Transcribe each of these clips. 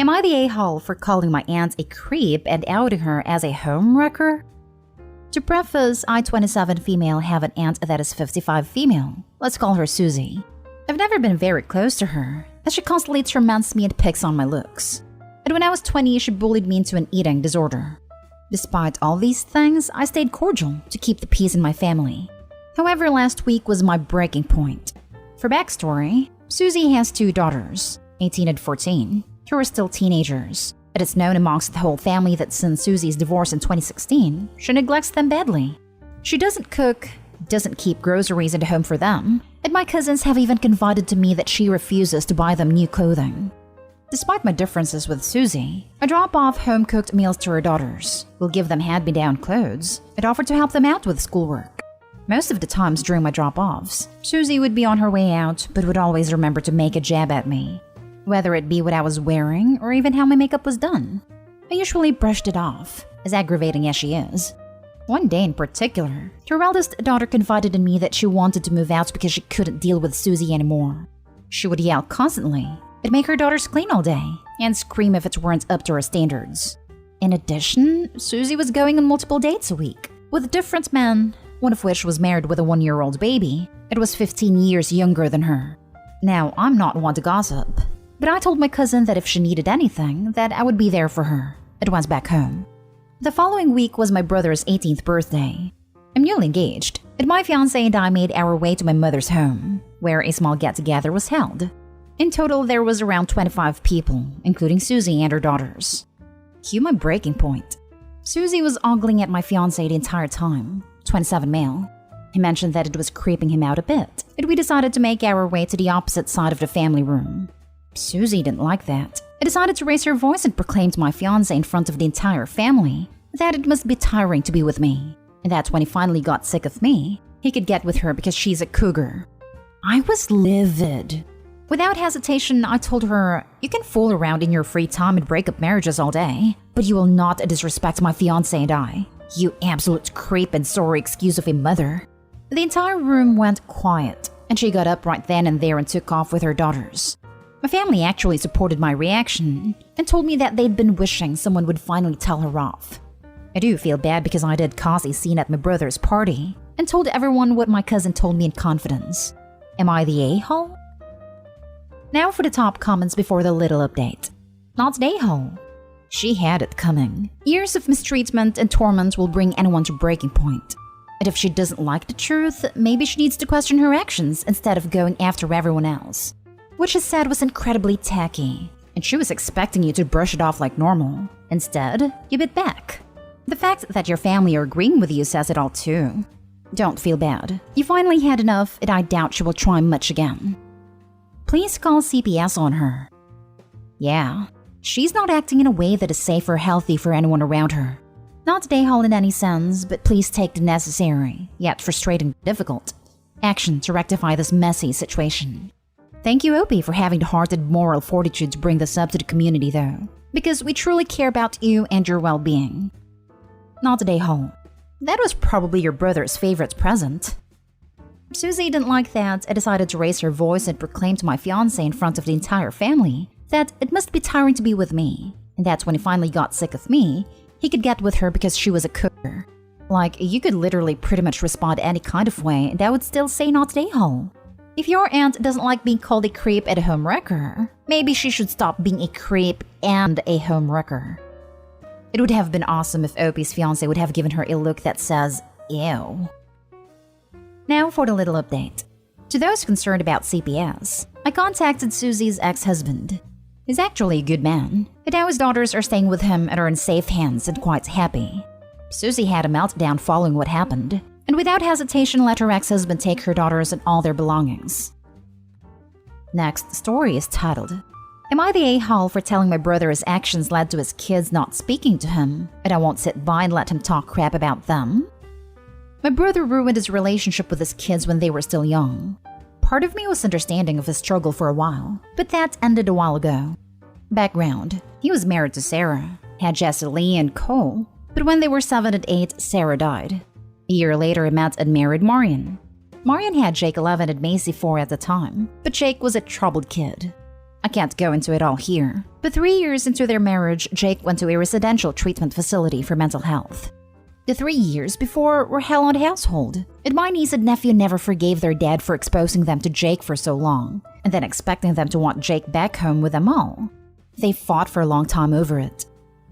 Am I the a-hole for calling my aunt a creep and outing her as a homewrecker? To preface, I, 27 female, have an aunt that is 55 female. Let's call her Susie. I've never been very close to her, as she constantly torments me and picks on my looks. And when I was 20, she bullied me into an eating disorder. Despite all these things, I stayed cordial to keep the peace in my family. However, last week was my breaking point. For backstory, Susie has 2 daughters, 18 and 14, who are still teenagers. It is known amongst the whole family that since Susie's divorce in 2016, she neglects them badly. She doesn't cook, doesn't keep groceries at home for them, and my cousins have even confided to me that she refuses to buy them new clothing. Despite my differences with Susie, I drop off home-cooked meals to her daughters, will give them hand-me-down clothes, and offer to help them out with schoolwork. Most of the times during my drop-offs, Susie would be on her way out but would always remember to make a jab at me, whether it be what I was wearing or even how my makeup was done. I usually brushed it off, as aggravating as she is. One day in particular, her eldest daughter confided in me that she wanted to move out because she couldn't deal with Susie anymore. She would yell constantly, and make her daughters clean all day, and scream if it weren't up to her standards. In addition, Susie was going on multiple dates a week, with different men, one of which was married with a 1-year-old baby. It was 15 years younger than her. Now, I'm not one to gossip, but I told my cousin that if she needed anything, that I would be there for her, and went back home. The following week was my brother's 18th birthday. I'm newly engaged, and my fiancé and I made our way to my mother's home, where a small get-together was held. In total, there was around 25 people, including Susie and her daughters. Cue my breaking point. Susie was ogling at my fiancé the entire time, 27 male. He mentioned that it was creeping him out a bit, and we decided to make our way to the opposite side of the family room. Susie didn't like that. I decided to raise her voice and proclaim to my fiancé in front of the entire family that it must be tiring to be with me, and that when he finally got sick of me, he could get with her because she's a cougar. I was livid. Without hesitation, I told her, "You can fool around in your free time and break up marriages all day, but you will not disrespect my fiancé and I. You absolute creep and sorry excuse of a mother." The entire room went quiet, and she got up right then and there and took off with her daughters. My family actually supported my reaction and told me that they'd been wishing someone would finally tell her off. I do feel bad because I did cause a scene at my brother's party and told everyone what my cousin told me in confidence. Am I the a-hole? Now for the top comments before the little update. Not the a-hole. She had it coming. Years of mistreatment and torment will bring anyone to breaking point. And if she doesn't like the truth, maybe she needs to question her actions instead of going after everyone else. What she said was incredibly tacky, and she was expecting you to brush it off like normal. Instead, you bit back. The fact that your family are agreeing with you says it all too. Don't feel bad. You finally had enough, and I doubt she will try much again. Please call CPS on her. Yeah, she's not acting in a way that is safe or healthy for anyone around her. Not a-hole in any sense, but please take the necessary, yet frustrating difficult, action to rectify this messy situation. Thank you, Opie, for having the heart and moral fortitude to bring this up to the community though, because we truly care about you and your well-being. Not a-hole. That was probably your brother's favorite present. Susie didn't like that and decided to raise her voice and proclaim to my fiancé in front of the entire family that it must be tiring to be with me, and that when he finally got sick of me, he could get with her because she was a cougar. Like, you could literally pretty much respond any kind of way and I would still say not a-hole. If your aunt doesn't like being called a creep and a homewrecker, maybe she should stop being a creep and a homewrecker. It would have been awesome if Opie's fiancé would have given her a look that says, ew. Now for the little update. To those concerned about CPS, I contacted Susie's ex-husband. He's actually a good man, and now his daughters are staying with him and are in safe hands and quite happy. Susie had a meltdown following what happened, and without hesitation let her ex-husband take her daughters and all their belongings. Next story is titled, Am I the a-hole for telling my brother his actions led to his kids not speaking to him, and I won't sit by and let him talk crap about them? My brother ruined his relationship with his kids when they were still young. Part of me was understanding of his struggle for a while, but that ended a while ago. Background: he was married to Sarah, had Jesse Lee and Cole, but when they were 7 and 8, Sarah died. A year later, he met and married Marion. Marion had Jake 11 and Macy 4 at the time, but Jake was a troubled kid. I can't go into it all here, but 3 years into their marriage, Jake went to a residential treatment facility for mental health. The 3 years before were hell on the household, and my niece and nephew never forgave their dad for exposing them to Jake for so long, and then expecting them to want Jake back home with them all. They fought for a long time over it.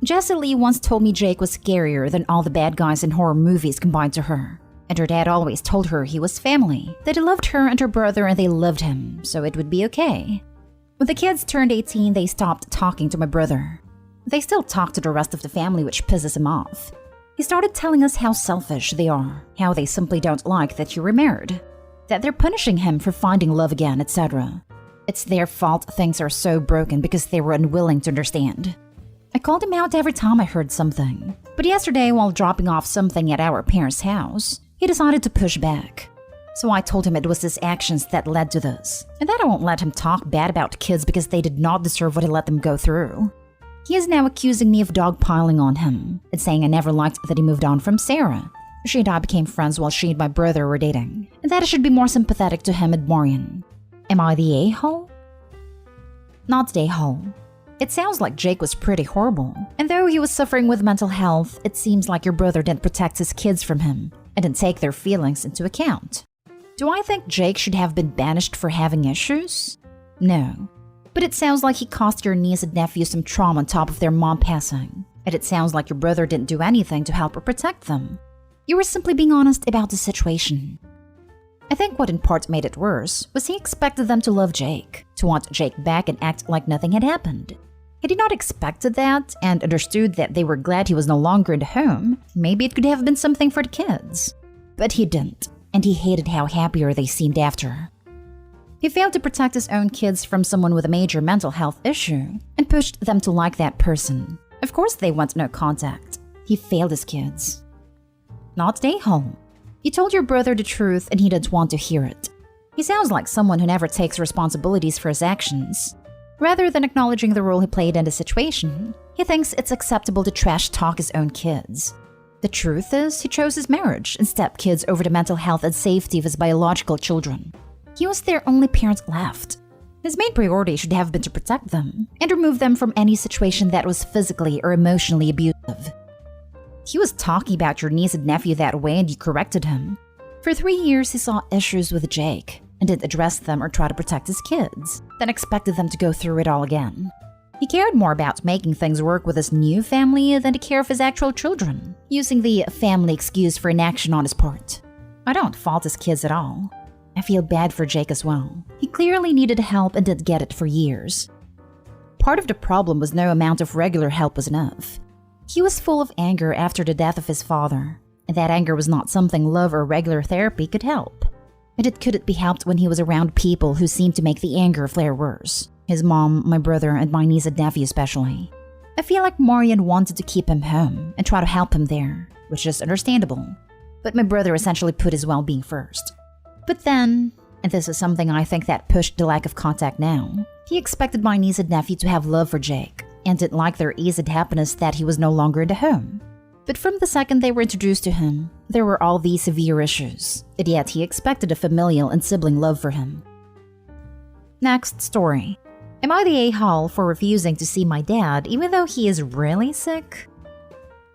Jessie Lee once told me Jake was scarier than all the bad guys in horror movies combined to her, and her dad always told her he was family, that he loved her and her brother and they loved him, so it would be okay. When the kids turned 18, they stopped talking to my brother. They still talk to the rest of the family, which pisses him off. He started telling us how selfish they are, how they simply don't like that you were married, that they're punishing him for finding love again, etc. It's their fault things are so broken because they were unwilling to understand. I called him out every time I heard something, but yesterday while dropping off something at our parents' house, he decided to push back. So I told him it was his actions that led to this, and that I won't let him talk bad about kids because they did not deserve what he let them go through. He is now accusing me of dogpiling on him and saying I never liked that he moved on from Sarah. She and I became friends while she and my brother were dating, and that I should be more sympathetic to him and Marion. Am I the a-hole? Not the a-hole. It sounds like Jake was pretty horrible, and though he was suffering with mental health, it seems like your brother didn't protect his kids from him and didn't take their feelings into account. Do I think Jake should have been banished for having issues? No. But it sounds like he caused your niece and nephew some trauma on top of their mom passing, and it sounds like your brother didn't do anything to help or protect them. You were simply being honest about the situation. I think what in part made it worse was he expected them to love Jake, to want Jake back and act like nothing had happened. Had he not expected that and understood that they were glad he was no longer in the home, maybe it could have been something for the kids. But he didn't, and he hated how happier they seemed after. He failed to protect his own kids from someone with a major mental health issue and pushed them to like that person. Of course they want no contact. He failed his kids. Not stay home. You told your brother the truth and he didn't want to hear it. He sounds like someone who never takes responsibilities for his actions. Rather than acknowledging the role he played in the situation, he thinks it's acceptable to trash talk his own kids. The truth is, he chose his marriage and stepkids over the mental health and safety of his biological children. He was their only parent left. His main priority should have been to protect them and remove them from any situation that was physically or emotionally abusive. He was talking about your niece and nephew that way and you corrected him. For 3 years, he saw issues with Jake and didn't address them or try to protect his kids, then expected them to go through it all again. He cared more about making things work with his new family than to care for his actual children, using the family excuse for inaction on his part. I don't fault his kids at all. I feel bad for Jake as well. He clearly needed help and didn't get it for years. Part of the problem was no amount of regular help was enough. He was full of anger after the death of his father, and that anger was not something love or regular therapy could help. And it couldn't be helped when he was around people who seemed to make the anger flare worse. His mom, my brother, and my niece and nephew especially. I feel like Marion wanted to keep him home and try to help him there, which is understandable. But my brother essentially put his well-being first. But then, and this is something I think that pushed the lack of contact now, he expected my niece and nephew to have love for Jake, and didn't like their ease and happiness that he was no longer in the home. But from the second they were introduced to him, there were all these severe issues, and yet he expected a familial and sibling love for him. Next story. Am I the a-hole for refusing to see my dad even though he is really sick?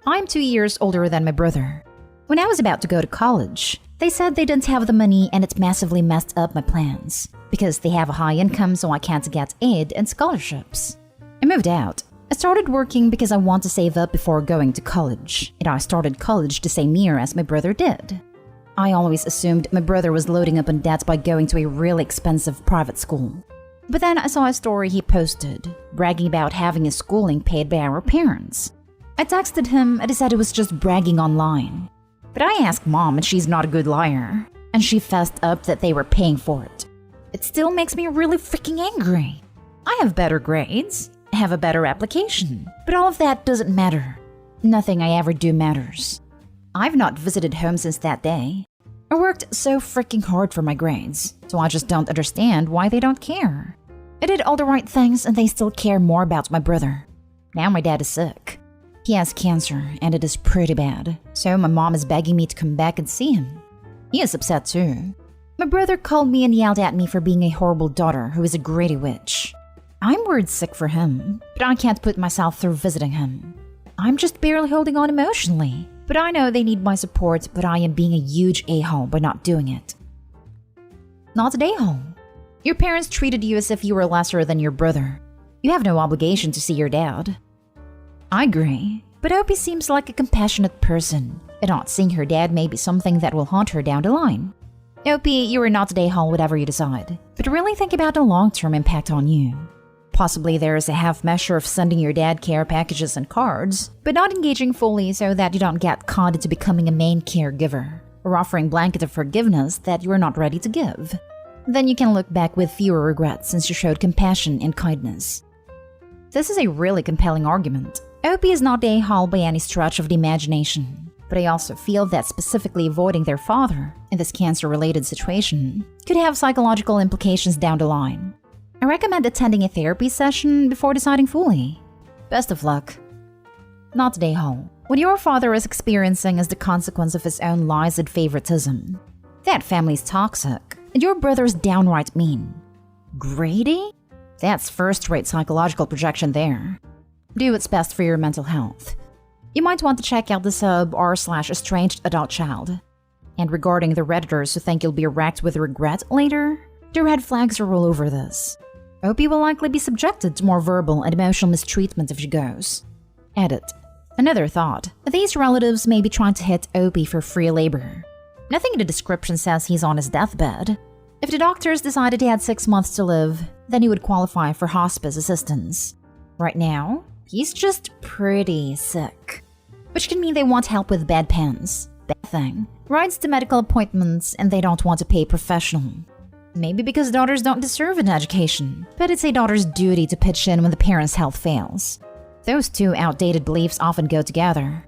I'm 2 years older than my brother. When I was about to go to college, they said they didn't have the money and it massively messed up my plans, because they have a high income so I can't get aid and scholarships. I moved out. I started working because I want to save up before going to college, and I started college the same year as my brother did. I always assumed my brother was loading up on debt by going to a really expensive private school. But then I saw a story he posted, bragging about having his schooling paid by our parents. I texted him and he said it was just bragging online. But I asked Mom and she's not a good liar, and she fessed up that they were paying for it. It still makes me really freaking angry. I have better grades, I have a better application, but all of that doesn't matter. Nothing I ever do matters. I've not visited home since that day. I worked so freaking hard for my grades, so I just don't understand why they don't care. I did all the right things and they still care more about my brother. Now my dad is sick. He has cancer and it is pretty bad, so my mom is begging me to come back and see him. He is upset too. My brother called me and yelled at me for being a horrible daughter who is a greedy witch. I'm worried sick for him, but I can't put myself through visiting him. I'm just barely holding on emotionally, but I know they need my support, but I am being a huge a-hole by not doing it. Not an a-hole. Your parents treated you as if you were lesser than your brother. You have no obligation to see your dad. I agree, but Opie seems like a compassionate person, and not seeing her dad may be something that will haunt her down the line. Opie, you are not an a-hole whatever you decide, but really think about the long-term impact on you. Possibly there is a half measure of sending your dad care packages and cards, but not engaging fully so that you don't get caught into becoming a main caregiver, or offering blanket of forgiveness that you are not ready to give. Then you can look back with fewer regrets since you showed compassion and kindness. This is a really compelling argument. Opie is not a a-hole by any stretch of the imagination, but I also feel that specifically avoiding their father in this cancer-related situation could have psychological implications down the line. I recommend attending a therapy session before deciding fully. Best of luck. Not an a-hole. What your father is experiencing is the consequence of his own lies and favoritism. That family's toxic, and your brother's downright mean. Greedy? That's first-rate psychological projection there. Do what's best for your mental health. You might want to check out the sub r/estranged adult child. And regarding the Redditors who think you'll be wrecked with regret later, the red flags are all over this. Opie will likely be subjected to more verbal and emotional mistreatment if she goes. Edit. Another thought. These relatives may be trying to hit Opie for free labor. Nothing in the description says he's on his deathbed. If the doctors decided he had 6 months to live, then he would qualify for hospice assistance. Right now, he's just pretty sick. Which can mean they want help with bedpans, bathing, rides to medical appointments, and they don't want to pay professional. Maybe because daughters don't deserve an education, but it's a daughter's duty to pitch in when the parents' health fails. Those two outdated beliefs often go together.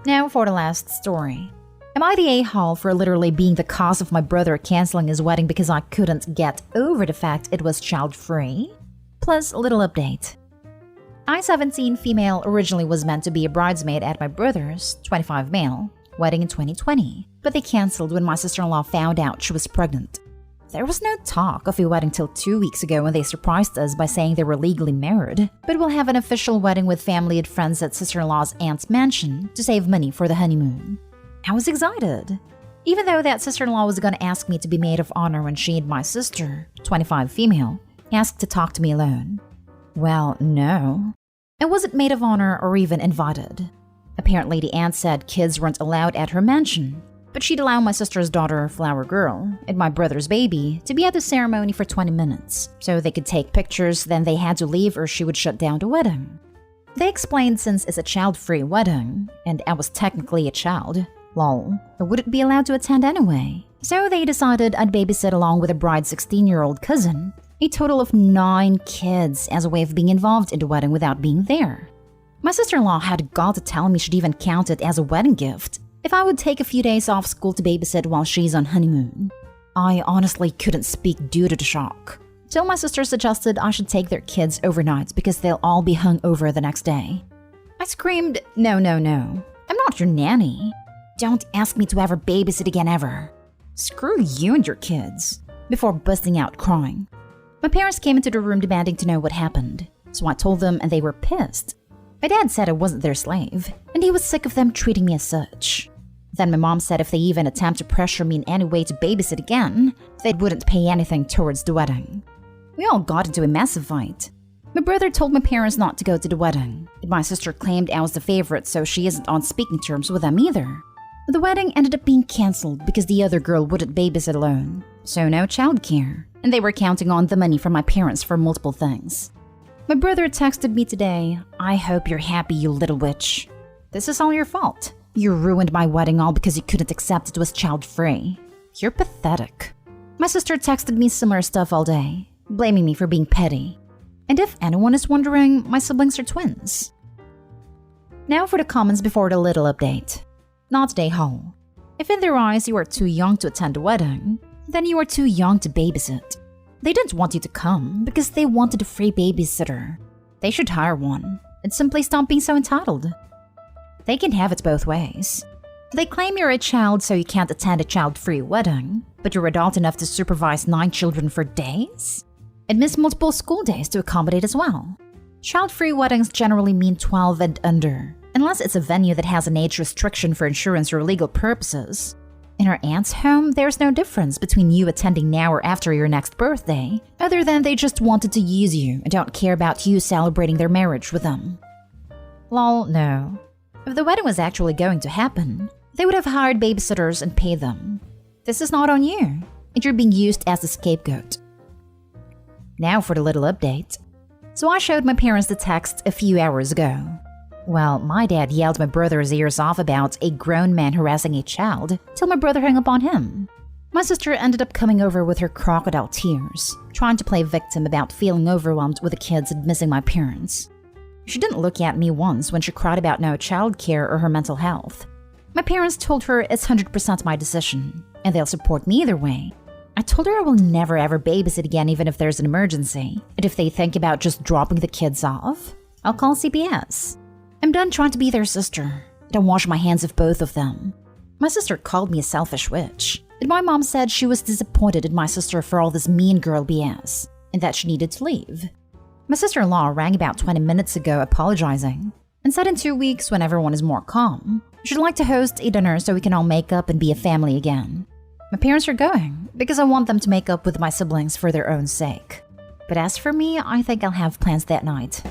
Now for the last story. Am I the a-hole for literally being the cause of my brother canceling his wedding because I couldn't get over the fact it was child-free? Plus, a little update. I-17 female originally was meant to be a bridesmaid at my brother's, 25 male, wedding in 2020, but they canceled when my sister-in-law found out she was pregnant. There was no talk of a wedding till 2 weeks ago when they surprised us by saying they were legally married, but we'll have an official wedding with family and friends at sister-in-law's aunt's mansion to save money for the honeymoon. I was excited, even though that sister-in-law was gonna ask me to be maid of honor when she and my sister, 25 female, asked to talk to me alone. Well, no. I wasn't maid of honor or even invited. Apparently the aunt said kids weren't allowed at her mansion, but she'd allow my sister's daughter, Flower Girl, and my brother's baby to be at the ceremony for 20 minutes, so they could take pictures, then they had to leave or she would shut down the wedding. They explained since it's a child-free wedding, and I was technically a child, lol, I wouldn't be allowed to attend anyway. So they decided I'd babysit along with a bride's 16-year-old cousin, a total of 9 kids as a way of being involved in the wedding without being there. My sister-in-law had got to tell me she'd even count it as a wedding gift if I would take a few days off school to babysit while she's on honeymoon. I honestly couldn't speak due to the shock, till my sister suggested I should take their kids overnight because they'll all be hung over the next day. I screamed, no, I'm not your nanny. Don't ask me to ever babysit again ever. Screw you and your kids, before busting out crying. My parents came into the room demanding to know what happened, so I told them and they were pissed. My dad said I wasn't their slave, and he was sick of them treating me as such. Then my mom said if they even attempt to pressure me in any way to babysit again, they wouldn't pay anything towards the wedding. We all got into a massive fight. My brother told my parents not to go to the wedding, and my sister claimed I was the favorite so she isn't on speaking terms with them either. The wedding ended up being cancelled because the other girl wouldn't babysit alone, so no childcare, and they were counting on the money from my parents for multiple things. My brother texted me today, I hope you're happy, you little witch. This is all your fault. You ruined my wedding all because you couldn't accept it was child-free. You're pathetic. My sister texted me similar stuff all day, blaming me for being petty. And if anyone is wondering, my siblings are twins. Now for the comments before the little update. Not a-hole. If in their eyes you are too young to attend a wedding, then you are too young to babysit. They didn't want you to come because they wanted a free babysitter. They should hire one and simply stop being so entitled. They can have it both ways. They claim you're a child so you can't attend a child-free wedding, but you're adult enough to supervise 9 children for days? and miss multiple school days to accommodate as well. Child-free weddings generally mean 12 and under, unless it's a venue that has an age restriction for insurance or legal purposes. In her aunt's home, there's no difference between you attending now or after your next birthday, other than they just wanted to use you and don't care about you celebrating their marriage with them. Lol, no. If the wedding was actually going to happen, they would have hired babysitters and paid them. This is not on you, and you're being used as a scapegoat. Now for the little update. So I showed my parents the text a few hours ago. Well, my dad yelled my brother's ears off about a grown man harassing a child till my brother hung up on him. My sister ended up coming over with her crocodile tears, trying to play victim about feeling overwhelmed with the kids and missing my parents. She didn't look at me once when she cried about no childcare or her mental health. My parents told her it's 100% my decision, and they'll support me either way. I told her I will never ever babysit again even if there's an emergency, and if they think about just dropping the kids off, I'll call CPS. I'm done trying to be their sister. I don't wash my hands of both of them. My sister called me a selfish witch, and my mom said she was disappointed in my sister for all this mean girl BS, and that she needed to leave. My sister-in-law rang about 20 minutes ago apologizing, and said in 2 weeks when everyone is more calm, she'd like to host a dinner so we can all make up and be a family again. My parents are going, because I want them to make up with my siblings for their own sake. But as for me, I think I'll have plans that night.